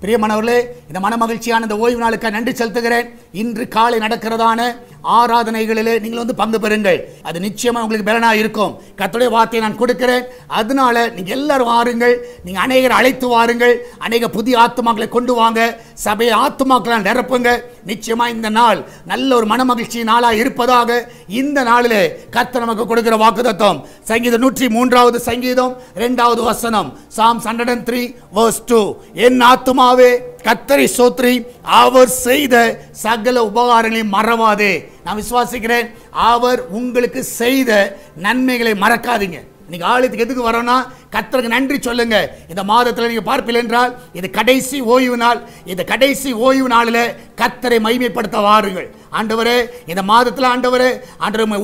பிரியமானவர்களே, இந்த மனமகிழ்ச்சியான இந்த ஓய்வு நாளுக்கு நன்றி செலுத்துகிறேன். இன்று காலை நடக்கிறதான ஆராதனைகளிலே நீங்கள் பங்கு பெறுங்கள். அது நிச்சயமா உங்களுக்கு பலனா இருக்கும். கர்த்தருடைய வார்த்தையை நான் கொடுக்கிறேன். அதனால நீங்க எல்லாரும் வாருங்கள். நீங்க அநேகர் அழைத்து வாருங்கள். அநேக புதிய ஆத்துமாக்களை கொண்டு வாங்க. சபையை ஆத்துமாக்களால் நிரப்புங்க. நிச்சயமா இந்த நாள் நல்ல ஒரு மனமகிழ்ச்சி நாளா இருப்பதாக இந்த நாளிலே கர்த்தர் நமக்கு கொடுக்கிற வாக்குத்தத்தம் சங்கீதம் 103வது சங்கீதம் 2வது வசனம், Psalms 103 verse 2. என் ஆத்துமாவே கர்த்தரை ஸ்தோத்திரி, அவர் செய்த சகல உபகாரங்களையும் மறவாதே. நான் விசுவாசிக்கிறேன், அவர் உங்களுக்கு செய்த நன்மைகளை மறக்காதீங்க. இன்னைக்கு ஆலயத்துக்கு எதுக்கு வரோம்னா கர்த்தருக்கு நன்றி சொல்லுங்க. இந்த மாதத்தில் நீங்க பார்ப்பீர்கள் என்றால் இது கடைசி ஓய்வு நாள். இந்த கடைசி ஓய்வு நாளில் கர்த்தரை மகிமைப்படுத்த வாருங்கள். ஆண்டவரே, இந்த மாதத்தில் ஆண்டவரே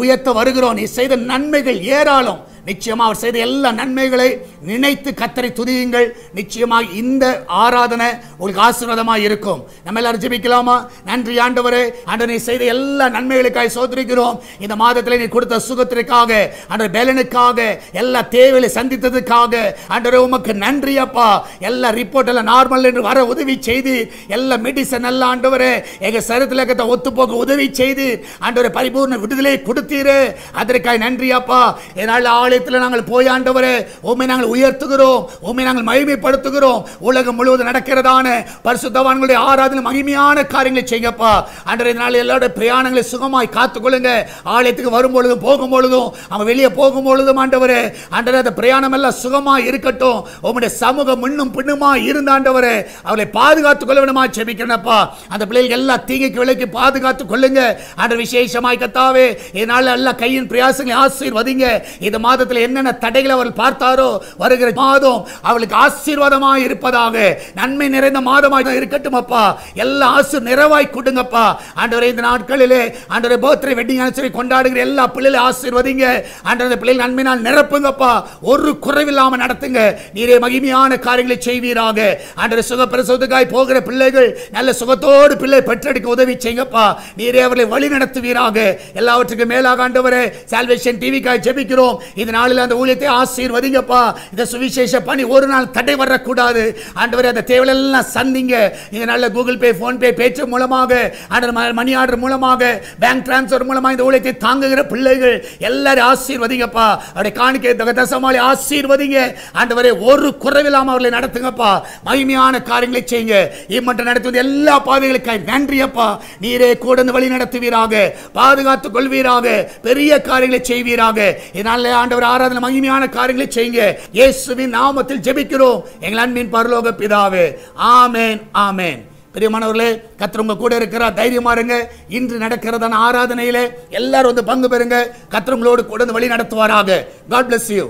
உயர்த்த வருகிறோம். நீ செய்த நன்மைகள் ஏராளம். நிச்சயமாக அவர் செய்த எல்லா நன்மைகளை நினைத்து கர்த்தரை துதியுங்கள். நிச்சயமாக இந்த ஆராதனை உங்களுக்கு ஆசீர்வாதமாக இருக்கும். நம்ம எல்லாரும் ஜெபிக்கலாமா? நன்றி ஆண்டவரே, ஆண்டவரே நீ செய்த எல்லா நன்மைகளுக்காக சோதரிக்கிறோம். இந்த மாதத்தில் நீ கொடுத்த சுகத்திற்காக, ஆண்டவர் பலனுக்காக, எல்லா தேவைகளை சந்தித்ததுக்காக ஆண்டவரே உமக்கு நன்றி அப்பா. எல்லா ரிப்போர்ட் எல்லாம் நார்மல் என்று வர உதவி செய்து, எல்லா மெடிசன் எல்லாம் ஆண்டவரே எங்க சரீரத்தில் ஒத்துப்போக உதவி செய்து ஆண்டவரே பரிபூர்ண விடுதலை கொடுத்தீரு. அதற்காக நன்றி அப்பா. என்னால் ஆலயத்தில் நாங்கள் போய் ஆண்டவரே உம்மை நாங்கள் உயர்த்துகிறோம், உம்மை நாங்கள் மகிமைப்படுத்துகிறோம். உலகம் முழுவதும் நடக்கிறதான பரிசுத்தவான்களுடைய ஆராதனை மகிமையான காரியங்களை செய்யப்பா. ஆண்டவரே இதனால் எல்லாருடைய பிரயாணங்களை சுகமாய் காத்துக்கொள்ளுங்க. ஆலயத்துக்கு வரும்பொழுதும் போகும்பொழுதும் அவங்க வெளியே போகும்பொழுதும் ஆண்டவரே ஆண்டவரே அந்த பிரயாணம் எல்லாம் சுகமாய் இருக்கட்டும். உம்முடைய சமூகம் முன்னும் பின்னுமா இருந்த ஆண்டவரே அவளை பாதுகாத்துக் கொள்ள வேண்டுமா ஜெபிக்கிறேன்ப்பா. அந்த பிள்ளைகள் எல்லா தீங்கைக்கு விலைக்கு பாதுகாத்துக் கொள்ளுங்க. ஆண்டவர் விசேஷமாய் கர்த்தாவே இதனால எல்லா கையின் பிரயாசங்களை ஆசீர்வதிங்க. இந்த மாதத்தில் என்னென்ன தடைகளை அவர்கள் பார்த்தாரோ வருகிற மாதம் அவளுக்கு ஆசீர்வாதமாய் இருப்பதாக, நன்மை நிறைந்த மாதமாக இருக்கட்டும் அப்பா. எல்லா ஆசீர் நிறைவாய் கொடுங்கப்பா. ஆண்டவரே இந்த நாட்களிலே ஆண்டவரே பர்த்டே வெட்டிங் ஆனிவர்சரி கொண்டாடுகிற எல்லா பிள்ளைகளை ஆசீர்வதிங்க. ஆண்டவரே பிள்ளைகள் நன்மையினால் நிரப்புங்கப்பா. ஒரு குறைவில்லாமல் நடத்துங்க. நீரே மகிமையான காரியங்களை செய்வீராக. ஆண்டவரே சுகப்பிரசவத்துக்காய் போகிற பிள்ளைகள் நல்ல சுகத்தோடு பிள்ளை பெற்றெடுக்க உதவி செய்யுங்கப்பா. நீரே அவர்களை வழி நடத்துவீராக. எல்லாவற்றுக்கும் மேலாக ஆண்டவரே சால்வேஷன் டிவிக்காய் ஜெபிக்கிறோம். இந்த நாளில் அந்த ஊழியத்தை ஆசீர்வதிங்கப்பா. இந்த சுவிசேஷ பணி ஒரு நாள் தடை வரக்கூடாது. ஆண்டவரே அந்த தேவையெல்லாம் சந்திங்க. இந்த நாளில் கூகுள் பே, போன் பே, பேச்சு மூலமாக, மணி ஆர்டர் மூலமாக, பேங்க் டிரான்ஸ்ஃபர் மூலமாக இந்த ஊழியத்தை தாங்குகிற பிள்ளைகள் எல்லாரும் ஆசீர்வதிங்கப்பா. அவருடைய காணிக்கை தசமாளி ஆசீர்வதிங்க. ஆண்டவரே ஒரு குறைவில்லாமல் அவர்களை நடத்துங்கப்பா. மகிமையான காரியங்களை செய்யுங்க. இம்மட்டும் நடத்துவது எல்லா பாதைகளுக்காக நன்றியப்பா. நீரே கூட வழி நடத்துவீராக, பாதுகாத்துக் கொள்வீராக, பெரிய காரியங்களை செய்வீராக. இதனால ஆண்டவர் ஆராதனை மகிமையான காரியங்களை செய்யுங்க. இயேசுவின் நாமத்தில் ஜெபிக்கிறோம் எங்கள் அன்பின் பரலோக பிதாவே. ஆமென், ஆமென். பிரியமானவர்களே, கர்த்தர் உங்க கூட இருக்கிறார். தைரியமா இருங்க. இன்று நடக்கிறதான ஆராதனையில எல்லாரும் பங்கு பெறுங்க. கர்த்தர் உங்களோடு கூட வழி நடத்துவாராக. God bless you.